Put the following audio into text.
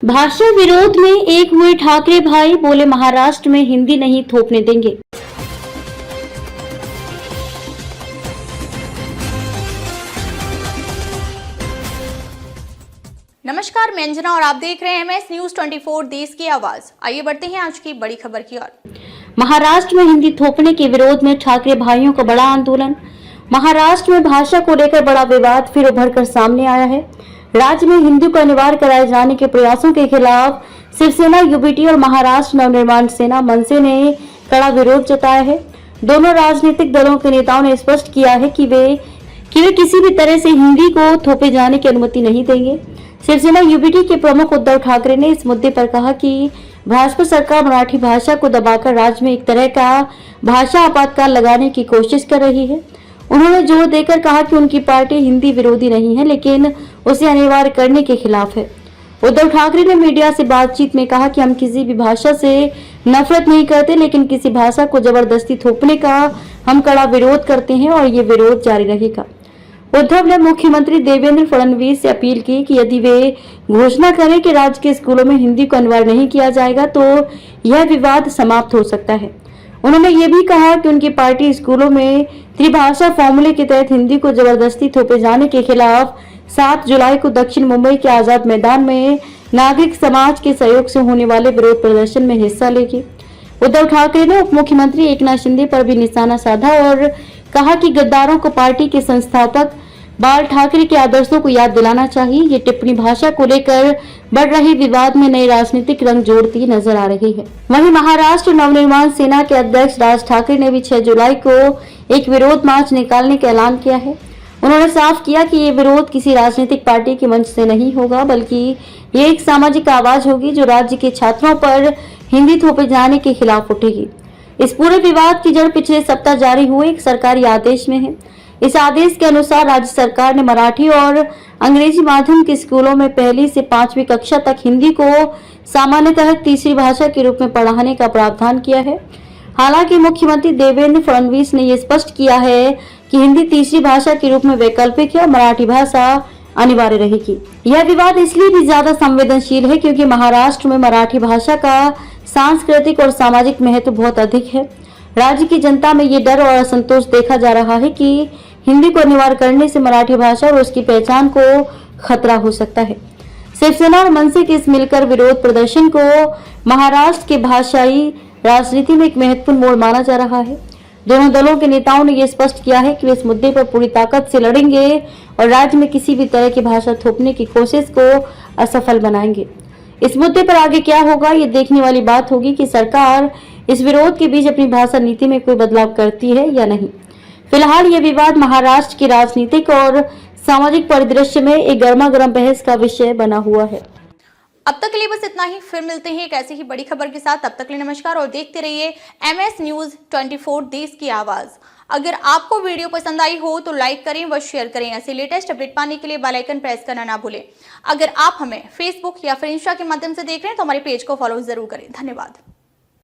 भाषा विरोध में एक हुए ठाकरे भाई, बोले महाराष्ट्र में हिंदी नहीं थोपने देंगे। नमस्कार, मैं अंजना और आप देख रहे हैं MS न्यूज 24 देश की आवाज। आइए बढ़ते हैं आज की बड़ी खबर की ओर। महाराष्ट्र में हिंदी थोपने के विरोध में ठाकरे भाइयों का बड़ा आंदोलन। महाराष्ट्र में भाषा को लेकर बड़ा विवाद फिर उभर कर सामने आया है। राज्य में हिंदी को अनिवार्य कराए जाने के प्रयासों के खिलाफ शिवसेना, यूबीटी और महाराष्ट्र नवनिर्माण सेना मनसे ने कड़ा विरोध जताया है। दोनों राजनीतिक दलों के नेताओं ने स्पष्ट किया है कि वे किसी भी तरह से हिंदी को थोपे जाने की अनुमति नहीं देंगे। शिवसेना यूबीटी के प्रमुख उद्धव ठाकरे ने इस मुद्दे पर कहा कि भाजपा सरकार मराठी भाषा को दबाकर राज्य में एक तरह का भाषा आपातकाल लगाने की कोशिश कर रही है। उन्होंने जोर देकर कहा कि उनकी पार्टी हिंदी विरोधी नहीं है, लेकिन उसे अनिवार्य करने के खिलाफ है। उद्धव ठाकरे ने मीडिया से बातचीत में कहा कि हम किसी भी भाषा से नफरत नहीं करते, लेकिन किसी भाषा को जबरदस्ती थोपने का हम कड़ा विरोध करते हैं और ये विरोध जारी रहेगा। उद्धव ने मुख्यमंत्री देवेंद्र फडणवीस से अपील की कि यदि वे घोषणा करें कि राज्य के स्कूलों में हिंदी को अनिवार्य नहीं किया जाएगा तो यह विवाद समाप्त हो सकता है। उन्होंने ये भी कहा कि उनकी पार्टी स्कूलों में त्रिभाषा फॉर्मूले के तहत हिंदी को जबरदस्ती थोपे जाने के खिलाफ 7 जुलाई को दक्षिण मुंबई के आजाद मैदान में नागरिक समाज के सहयोग से होने वाले विरोध प्रदर्शन में हिस्सा लेगी। उद्धव ठाकरे ने उप मुख्यमंत्री एकनाथ शिंदे पर भी निशाना साधा और कहा कि गद्दारों को पार्टी के संस्थापक बाल ठाकरे के आदर्शों को याद दिलाना चाहिए। ये टिप्पणी भाषा को लेकर बढ़ रहे विवाद में नए राजनीतिक रंग जोड़ती नजर आ रही है। वहीं महाराष्ट्र नवनिर्माण सेना के अध्यक्ष राज ठाकरे ने भी 6 जुलाई को एक विरोध मार्च निकालने का ऐलान किया है। उन्होंने साफ किया कि ये विरोध किसी राजनीतिक पार्टी के मंच से नहीं होगा, बल्कि ये एक सामाजिक आवाज होगी जो राज्य के छात्रों पर हिंदी थोपे जाने के खिलाफ उठेगी। इस पूरे विवाद की जड़ पिछले सप्ताह जारी हुए एक सरकारी आदेश में है। इस आदेश के अनुसार राज्य सरकार ने मराठी और अंग्रेजी माध्यम के स्कूलों में 1ली से 5वीं कक्षा तक हिंदी को सामान्यतः तीसरी भाषा के रूप में पढ़ाने का प्रावधान किया है। हालांकि मुख्यमंत्री देवेंद्र फडणवीस ने यह स्पष्ट किया है कि हिंदी तीसरी भाषा के रूप में वैकल्पिक है और मराठी भाषा अनिवार्य रहेगी। यह विवाद इसलिए भी ज्यादा संवेदनशील है क्योंकि महाराष्ट्र में मराठी भाषा का सांस्कृतिक और सामाजिक महत्व बहुत अधिक है। राज्य की जनता में ये डर और असंतोष देखा जा रहा है कि हिंदी को अनिवार्य करने से मराठी भाषा और उसकी पहचान को खतरा हो सकता है। शिवसेना और मनसे के इस मिलकर विरोध प्रदर्शन को महाराष्ट्र के भाषाई राजनीति में एक महत्वपूर्ण मोड़ माना जा रहा है। दोनों दलों के नेताओं ने यह स्पष्ट किया है कि वे इस मुद्दे पर पूरी ताकत से लड़ेंगे और राज्य में किसी भी तरह की भाषा थोपने की कोशिश को असफल बनाएंगे। इस मुद्दे पर आगे क्या होगा, ये देखने वाली बात होगी कि सरकार इस विरोध के बीच अपनी भाषा नीति में कोई बदलाव करती है या नहीं। फिलहाल ये विवाद महाराष्ट्र के राजनीतिक और सामाजिक परिदृश्य में एक गर्मागर्म बहस का विषय बना हुआ है। अब तक के लिए बस इतना ही। फिर मिलते हैं एक ऐसी ही बड़ी खबर के साथ। तब तक के लिए नमस्कार और देखते रहिए MS न्यूज 24 देश की आवाज। अगर आपको वीडियो पसंद आई हो तो लाइक करें व शेयर करें। ऐसे लेटेस्ट अपडेट पाने के लिए बेल आइकन प्रेस करना ना भूलें। अगर आप हमें फेसबुक या फिर इंस्टा के माध्यम से देख रहे हैं तो हमारे पेज को फॉलो जरूर करें। धन्यवाद।